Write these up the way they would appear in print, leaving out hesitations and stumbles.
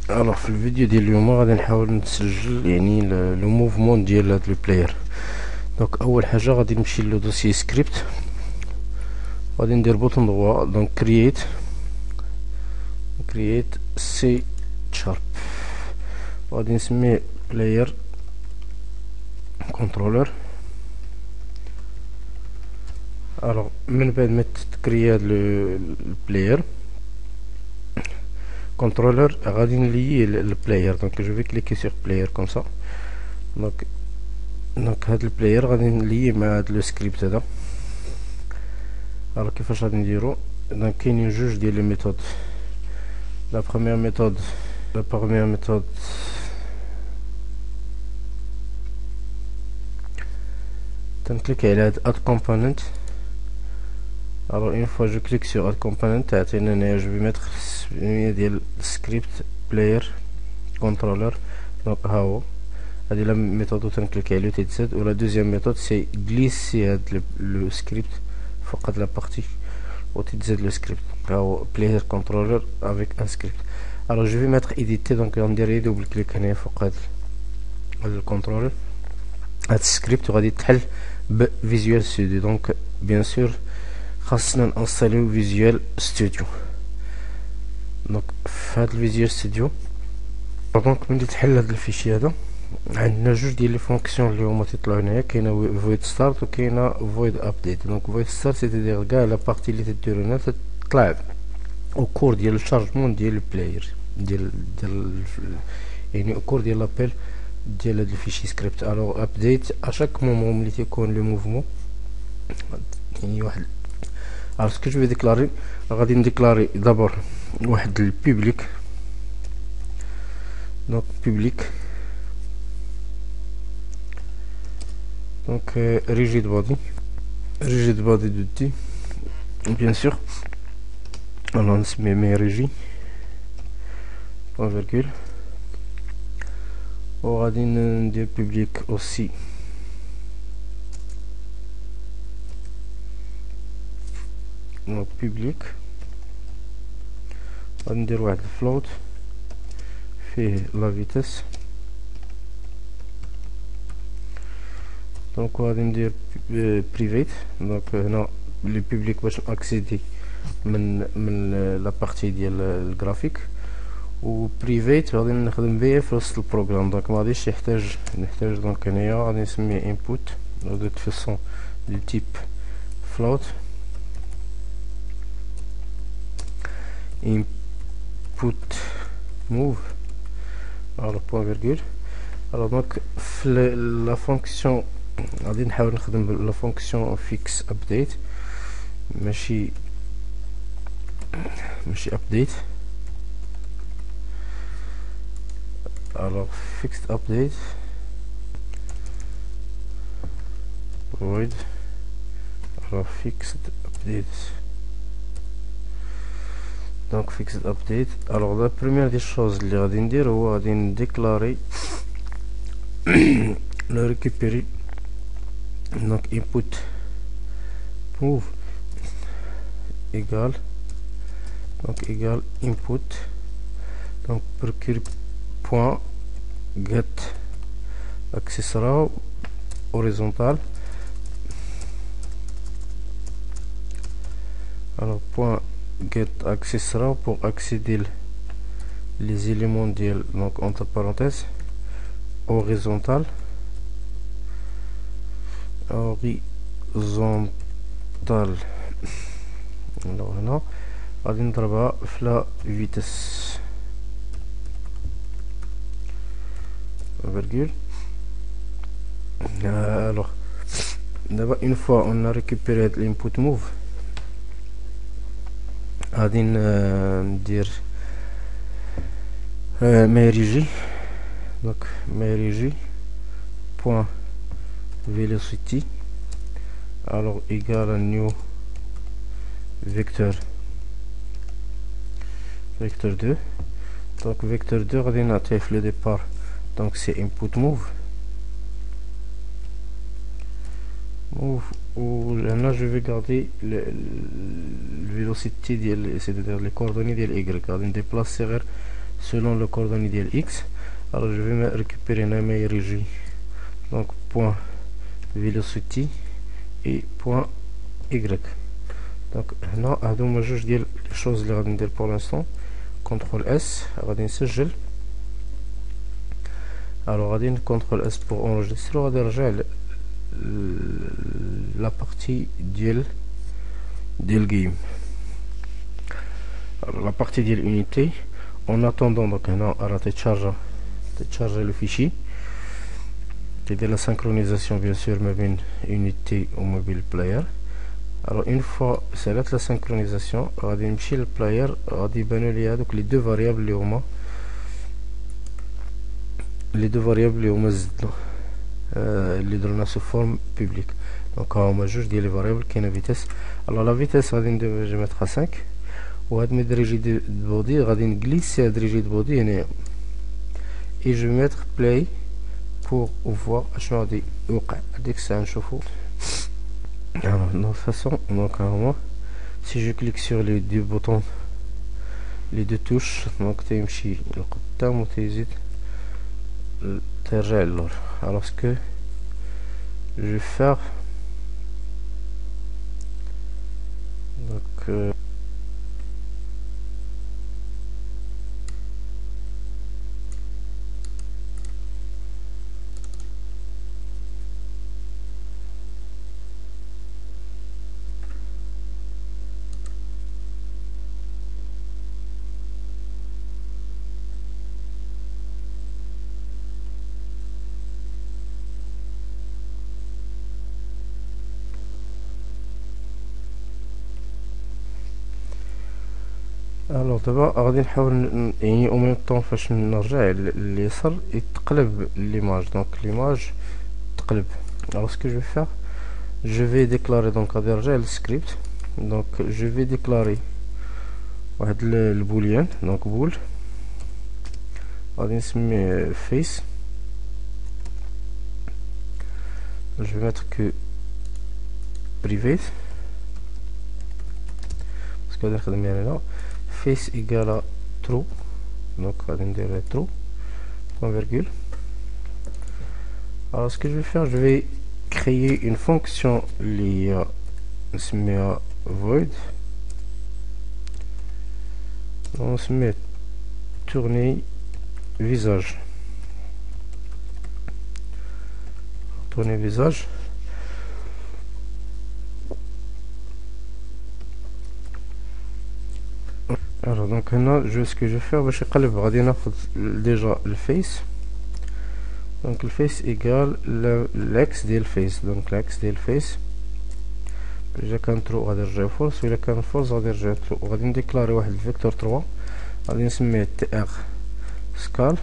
الوغ في الفيديو ديال اليوم غادي نحاول نسجل يعني لو موفمون ديال هاد البلاير. دونك اول حاجه غادي نمشي لو دوسي سكريبت، غادي ندير بوطون دغوا دونك كرييت سي شارب، غادي نسميه بلاير كنترولر. الوغ من بعد ما تكري هاد البلاير contrôleur غادي نليي البلاير. دونك جو في كليكي سور بلاير كوم سا. دونك هاد البلاير غادي نليي مع هاد لو سكريبت هذا. الوغ كيفاش غادي نديرو؟ دونك كاينين جوج ديال لي ميثود. لا بروميير ميثود تنكليكي على هاد اد كومبوننت. الوغ اون فوا جو كليك سور اد كومبوننت تعطينا هنايا جو في ميتر ديال السكريبت بلاير كنترولر. دونك ها هو هادي لا ميثود تنكليكي عليه تيتزاد، ولا دوزيام ميثود سي غليسي هاد لو سكريبت فوق هاد لا بارتي و تيتزاد لو سكريبت. ها هو بلاير كنترولر افيك ان سكريبت. الوغ جو في ميتر ايديتي، دونك غندير دوبل كليك هنايا فوق هاد الكنترولر هاد السكريبت وغادي تحل بفيزيوال ستوديو. دونك بيان سور خاصنا نانستاليو فيزيوال ستوديو. دونك في هاد الفيزيوال ستوديو دونك ملي تحل هاد الفيشي هذا عندنا جوج ديال لي فونكسيون اللي هما تيطلعوا هنايا، كاينه فويد ستارت وكاينه فويد ابديت. دونك فويد ستارت سيتيدير كاع لا بارتي اللي تديرو هنا تطلع او كور ديال الشارجمون ديال البلاير ديال يعني او كور ديال لابيل ديال هاد الفيشي سكريبت. الوغ ابديت اشاك مومون ملي تيكون لو موفمون يعني واحد. الوغ سكو جو في ديكلاري غادي نديكلاري دابور واحد البوبليك. دونك بوبليك دونك ريجيد بادي دو تي بيان سور. الوغ نسميه مي ريجي بوان فيرغول، و غادي ندير بوبليك اوسي دونك بوبليك. غادي ندير واحد الفلوت فيه لا فيتاس. دونك غادي ندير بريفيت. دونك هنا لي بوبليك باش ناكسيدي من لا بارتي ديال الجرافيك، و بريفيت غادي نخدم بيه في وسط البروغرام. دونك ما غاديش نحتاج دونك هنايا غادي نسميه انبوت دو فاسون دو تيب فلوت input move على بوان فيرغول. alors دونك في لا فونكسيون غادي نحاول نخدم لا فونكسيون فيكس ابديت ماشي ابديت. alors fixed update void alors fixed update. دونك fixed update. alors لا بروميير دي شوز اللي غادي ندير هو غادي نديكلاري لو ريكوبيري. دونك input move égal input donc procure point get accessoire horizontal. alors point get accessoire pour accéder les éléments dial donc entre parenthèses horizontal alors هنا غادي نضربها في لا فيتاس virgule. alors d'abord une fois on a récupéré l'input move غادي ندير ميريجي. دونك ميريجي point velocity alors égal à new vecteur 2. donc vecteur 2 غادي نعطيه في le départ donc c'est input move ou là je vais garder le vélocité c'est-à-dire les coordonnées ديال y غادي نديبلاسي غير selon le coordonnée ديال x. alors je vais récupérer mes régie, donc point velocity et point y. donc هنا هادو هما جوج ديال لي شوز اللي غادي ندير pour l'instant. CTRL S غادي نسجل. alors غادي CTRL S pour enregistrer. غادي نرجع la partie ديال game. alors la partie ديال unité. en attendant donc هنا راه télécharger le fichier. de la synchronisation bien sûr ما بين unité و mobile player. alors une fois سالات la synchronisation غادي نمشي للبلاير. غادي يبانو لي هادوك لي دو فاريابل اللي هما زدنا اللي درنا سو فورم بوبليك. دونك هما جوج ديال لي فاريابل. كاينه فيتاس. alors la vitesse غادي ندير ميتر 5. وهاد مي دريجي دو بودي غادي نغليسي هاد دريجي دو بودي هنايا. et je vais mettre play pour voir اشنو غادي يوقع. هاديك الساعه نشوفو. alors de toute façon donc moi si je clique sur les deux boutons, les deux touches, donc تيمشي لقدام و تيزيد ترجع للور. alors ce que je vais faire donc دابا غادي نحاول يعني او ميم طون فاش نرجع لليسار يتقلب ليماج. دونك ليماج تقلب. alors ce que je vais faire, je vais déclarer donc غادي نرجع للسكريبت. donc je vais déclarer واحد البوليان. donc بول غادي نسميه face. je vais mettre que private parce que غادي نخدم يعني هنا face égale à true. donc غادي ندير true point virgule. alors ce que je vais faire, je vais créer une fonction اللي نسميها void. نسميه tourner visage. alors donc هنا ce que je vais faire باش يقلب غادي ناخذ déjà le face. donc le face égale l'axe ديال face. donc l'axe ديال face الا كان true غادي نرجع false وإلا كان false غادي نرجع true. وغادي نديكلاري واحد الفيكتور 3 غادي نسميه tr scale.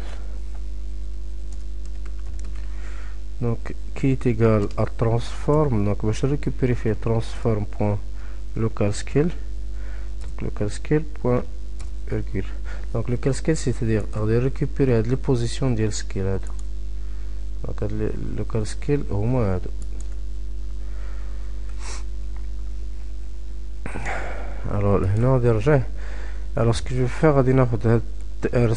donc qui est égal à transform. donc باش récupérer فيه transform point local scale. local scale point virgule. donc local scale c'est-à-dire غادي récupérer هاد لي بوزيسيون ديال سكيل هادو. donc هاد local scale هما هادو. alors هنا غادي نرجع. alors ce que je vais faire غادي ناخد هاد tr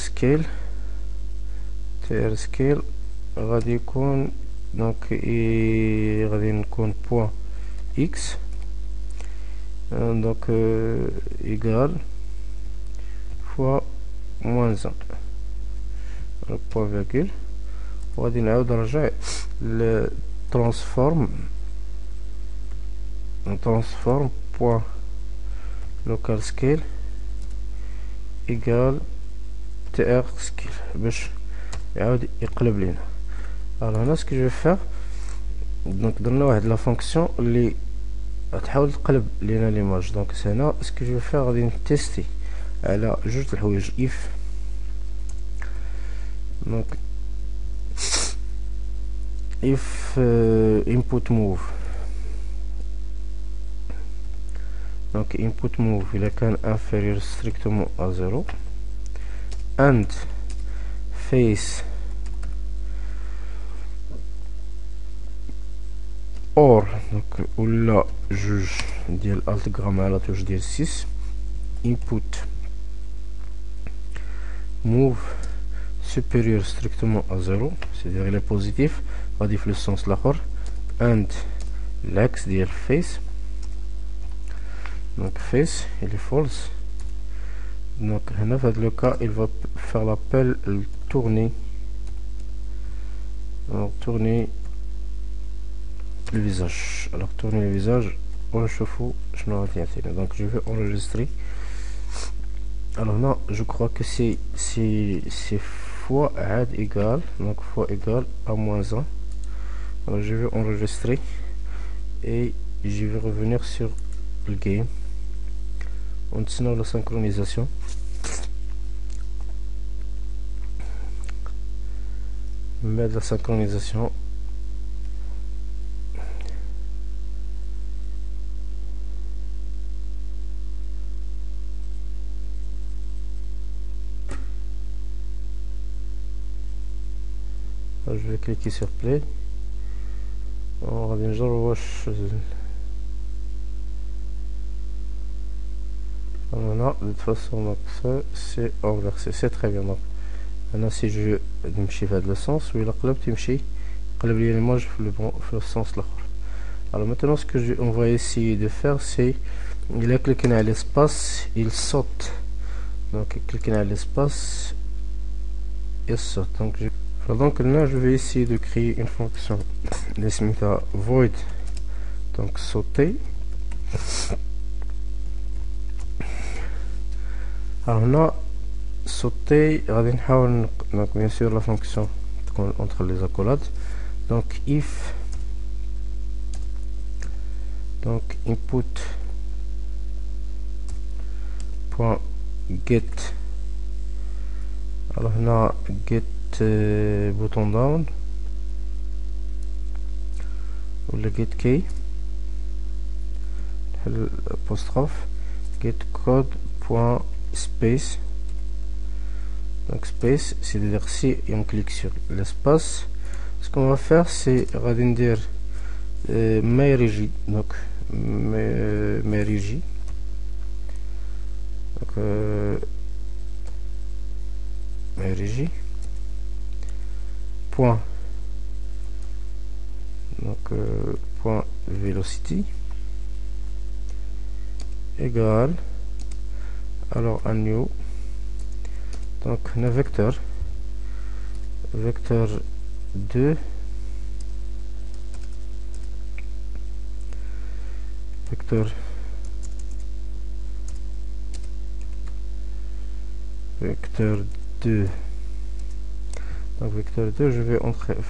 scale غادي يكون donc غادي نكون point x. donc égal fois moins 1 point virgule. وغادي نعاود نرجع ل transform point local scale égal tr scale باش يعاود يقلب لينا. alors هنا ce que je vais faire, donc درنا واحد لا فونكسيون اللي غتحاول تقلب لينا ليماج. دونك هنا ce que je vais faire غادي نتيستي على جوج الحوايج. if donc input move. donc input move إلا كان inférieur strictement à 0 and face or donc ولا جوج ديال الت غرام على جوج ديال 6 input move supérieur strictement à 0 c'est-à-dire il est positif غادي في السونس الاخر and l'axe ديال face donc face il est false donc هنا في هذا le cas il va faire l'appel tourner alors tourner le visage alors tourner le visage ونشوفوا شنو غادي يعطينا donc je vais enregistrer alors là je crois que c'est fois add égale donc fois égale à moins 1 alors je vais enregistrer et je vais revenir sur le game on tient la synchronisation mettre la synchronisation je vais cliquer sur play on va bien voir voilà de toute façon donc ça c'est inversé c'est très bien donc maintenant si je نمشي في هذا le sens وإلا قلبت يمشي قلب لي l'image في le sens l'autre alors maintenant ce que on va essayer de faire c'est il a cliqué sur l'espace il saute donc cliquer sur l'espace il saute donc là je vais essayer de créer une fonction اسمها void donc sauter alors là sauter غادي نحاول donc bien sûr la fonction entre les accolades donc if donc input point get alors هنا get bouton down ولا get key apostrophe get code point space donc space c'est-à-dire si on clique sur l'espace ce qu'on va faire c'est غادي ندير my régie donc my régie donc my régie point donc point velocity égale alors un new donc un vecteur 2 vecteur 2 donc vecteur 2 je vais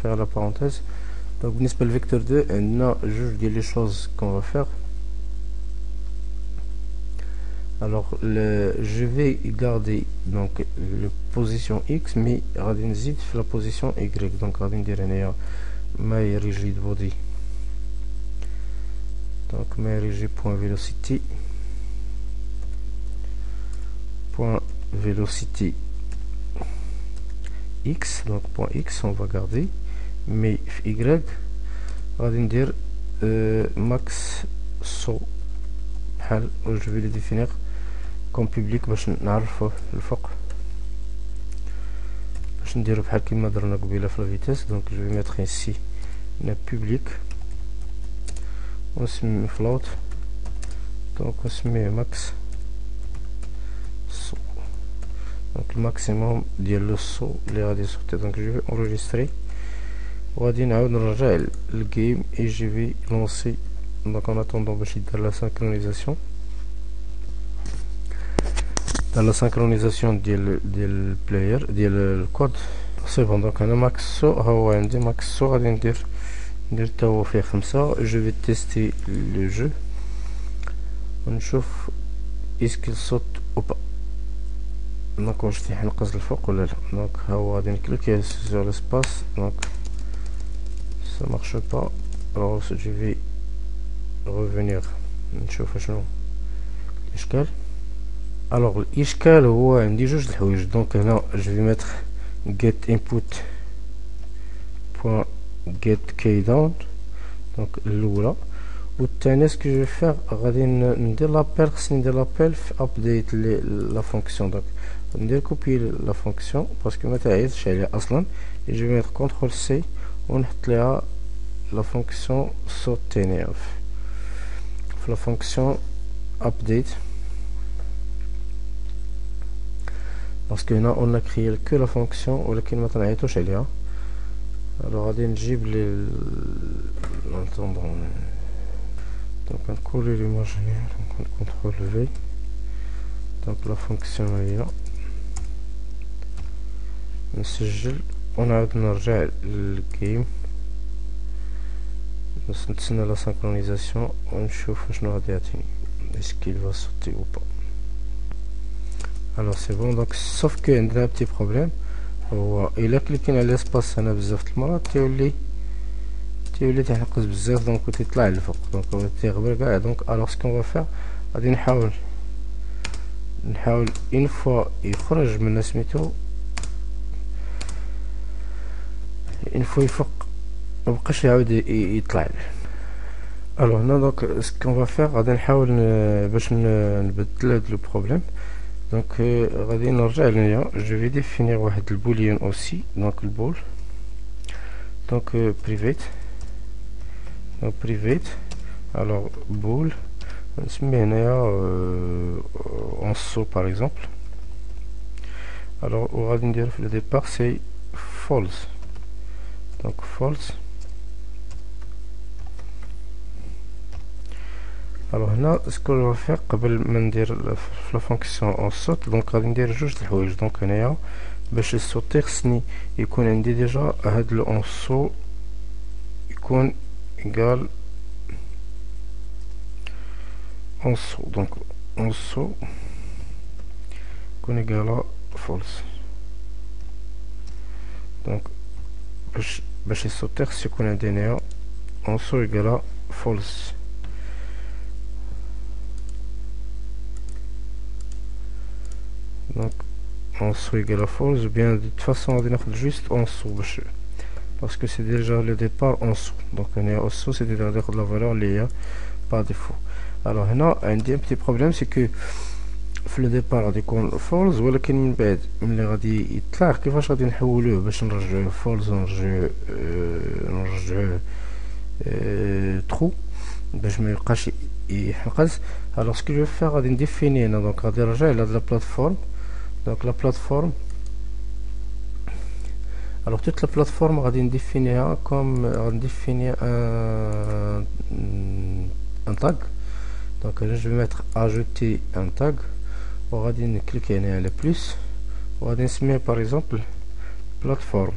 faire la parenthèse donc بالنسبة le vecteur 2 maintenant je dis les choses qu'on va faire alors je vais garder donc la position x mais غادي نزيد في la position y donc غادي ندير هنايا my rigid body donc my rigid point velocity x donc point x on va garder mais y غادي ندير max saut بحال je vais le définir comme public باش نعرفوا الفوق باش نديرو بحال كيما درنا قبيله في الفيتاس donc je vais mettre ici un public ونسمي float donc ونسميه max saut donc le maximum ديال لو saut اللي غادي يصوتي donc je vais enregistrer وغادي نعاود نرجع للجيم et je vais lancer donc en attendant باش يدير la synchronisation dans la synchronisation ديال player ديال الكود سي بون دونك انا ماكس سو ها هو عندي ماكس سو غادي ندير تا هو فيه 5 جو في تيستي لو جو ونشوف اسكيل صوت او با دونك واش تيح نقز الفوق ولا لا دونك ها هو غادي نكليكي سور لاسباس دونك ça marche pas alors je vais revenir نشوف شنو الاشكال alors الاشكال هو عندي جوج الحوايج دونك هنا je vais mettre get input point get key down دونك الاولى والثانيه سكو جو فير غادي ندير لابيل خصني ندير لابيل في ابديت لا فونكسيون دونك ندير كوبي لا فونكسيون باسكو ما تعيطش عليها اصلا et je vais mettre CTRL C ونحط ليها لا فونكسيون صوت تانية في لا فونكسيون update باسكو هنا on a créé que la fonction ولكن ما تنعيطوش عليها. alors غادي نجيب لي l'entendant donc نكولي l'imaginaire donc CTRL V donc la fonction هي نسجل ونعاود نرجع للجيم بس نتسنى لا سانكرونيزاسيون ونشوف شنو غادي يعطيني est-ce qu'il va sauter ou pas. alors c'est bon donc sauf que عندنا petit problème هو الا كليكينا على سباس هنا بزاف د المرات تيولي تيحنقز بزاف دونك تيطلع للفوق دونك هو تيغبر كاع دونك alors ce qu'on va faire غادي نحاول une fois يخرج من سميتو une fois يفوق مبقاش يعاود يطلع. alors هنا دونك ce qu'on va faire غادي نحاول باش نبدل هاد لو بروبليم دونك غادي نرجع لهنايا je vais définir واحد البوليان aussi donc البول donc private alors bool نسميه هنايا en saut par exemple alors وغادي ندير في le départ c'est false donc false. alors هنا سكو جو فير قبل ما ندير في لا فونكسيون اون صوت دونك غادي ندير جوج د الحوايج دونك هنايا باش الصوت خصني يكون عندي ديجا هاد لو اون سو يكون ايكال اون سو دونك اون سو يكون ايكال فولس دونك باش الصوت خص يكون عندي هنايا اون سو ايكال فولس donc en dessous égale à false ou bien de toute façon on va faire juste en dessous parce que c'est déjà le départ en dessous donc on est en dessous c'est-à-dire la valeur liée par défaut. alors هنا عندي un petit problème c'est que في le départ غادي يكون false ولكن من بعد ملي غادي يطلع كيفاش غادي نحولوه باش نرجعوه false ونرجعوه true باش ما يبقاش يحنقز. alors ce que je vais faire غادي نديفيني هنا دونك غادي نرجع لهاد لا بلاتفورم donc la plateforme alors toute la plateforme غادي نديفينيها comme غادي نديفيني un tag donc je vais mettre ajouter un tag وغادي نكليكي هنا على plus وغادي نسميه par exemple plateforme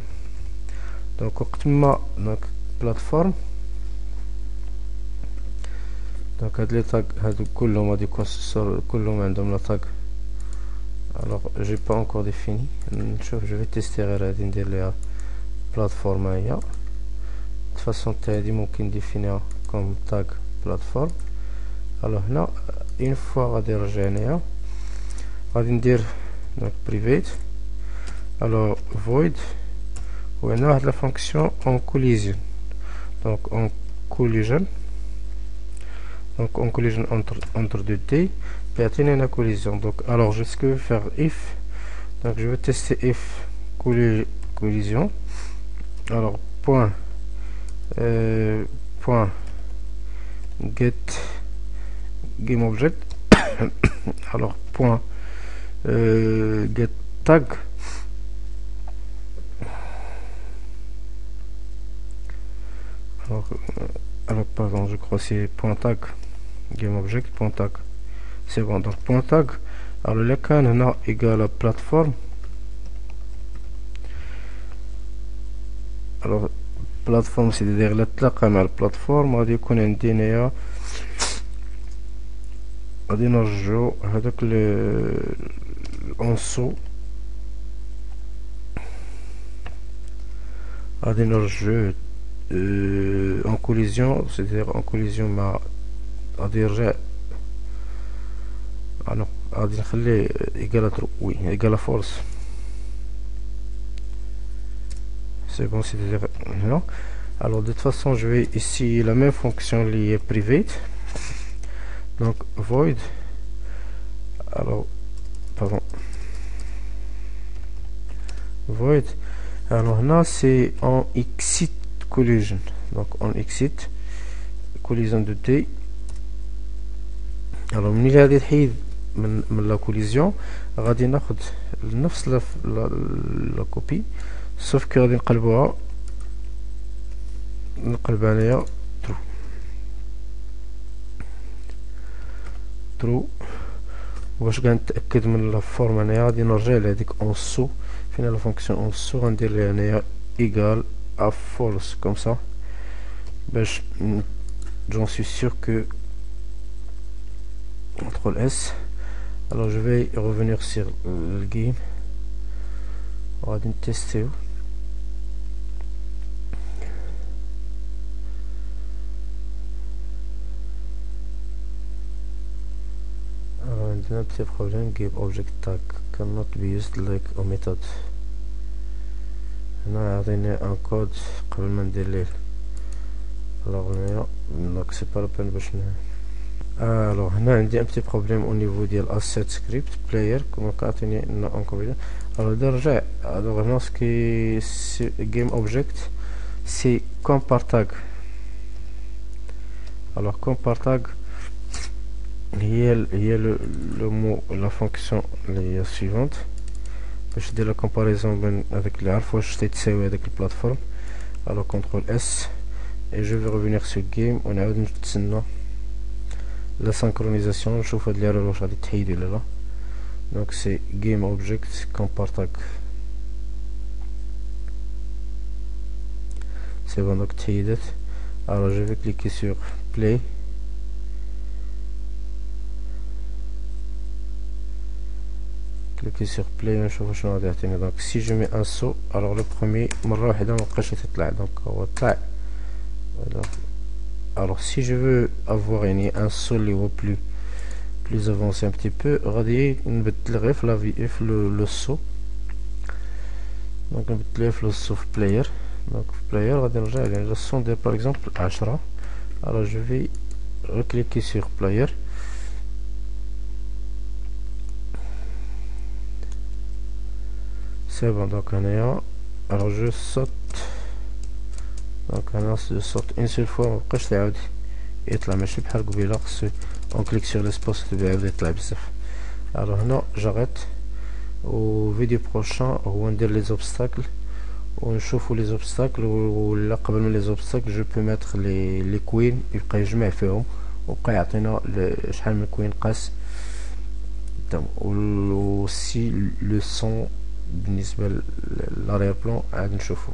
donc وقت ما donc plateforme donc هاد لي تاغ هادو كلهم غادي يكون كلهم عندهم لا تاغ. alors j'ai pas encore défini نشوف je vais tester غير غادي ندير ليها plateforme هي de façon هادي ممكن نديفينيها comme tag plateforme. alors هنا une fois غادي نرجع هنايا غادي ندير donc private alors void وهنا واحد لا fonction en collision donc en collision donc en collision entre deux T يعطيني هنا collision donc alors je ce que je vais faire if donc je vais tester if collision alors point get GameObject alors point get tag alors pardon je crois c'est point tag GameObject point tag c'est bon donc point tag alors là كان هنا égal à plateforme alors plateforme c'est-à-dire لا تلاقى مع البلاتفورم غادي يكون عندي هنايا غادي نرجعو هذاك الانسو غادي نرجعو en collision c'est-à-dire en collision مع غادي يرجع alors غادي نخليه égal à true oui égal à false c'est bon c'est-à-dire non. alors de toute façon je vais ici la même fonction liée private donc void alors pardon void. Alors هنا c'est en exit collision, donc on exit collision de day. alors ملي غادي تحيد من لا كوليزيون غادي ناخد نفس لا كوبي، سوف كو غادي نقلبها انايا ترو باش كنتاكد من لا فورم. انايا غادي نرجع لهاديك اون سو فين لا فونكسيون اون سو، غندير ليها انايا ايغال ا فولس كوم سا باش j'en suis sûr que CTRL S. alors je vais revenir sur le game, on va tester. alors عندنا petit problème, game object tag cannot be used like a method. هنا عطيني ان كود قبل ما ندير ليه alors donc c'est pas la peine باش alors هنا عندي un petit problème au niveau ديال asset script player كما كعطيني ان كوبي. alors نرجع alors هنا سكي game object c'est compare tag. alors compare tag هي le mot la fonction اللي هي suivante باش ندير la comparaison بين هذاك اللي عارف واش تساوي هذاك البلاتفورم. alors CTRL S et je vais revenir sur game ونعاود نتسنى la synchronisation نشوف هاد l'erreur واش غادي تحيد ولا لا. donc c'est game object compare tag c'est bon donc تحيدت. alors je vais cliquer sur play. cliquer sur play ونشوف شنو غادي يعطيني. donc si je mets un saut alors le premier مرة واحدة مبقاش يطلع donc هو طلع. alors si je veux avoir un saut اللي هو plus avancé un petit peu غادي نبدل غير في le saut. donc نبدل في le saut في player. donc في player غادي نرجع le saut ندير par exemple 10. alors je vais recliquer sur player. c'est bon donc هنايا alors je saute. donc هنا je saute une seule fois مبقاش يعاود يطلع ماشي بحال قبيله خصو on clique sur l'espace تبع يعاود يطلع بزاف. alors هنا j'arrête au vidéo prochain هو ندير les obstacles ونشوفوا les obstacles ولا قبل من les obstacles je peux mettre les queen يبقى يجمع فيهم ويبقى يعطينا شحال من queen قاس قدام. و aussi le son بالنسبة للارير بلان عاد نشوفو.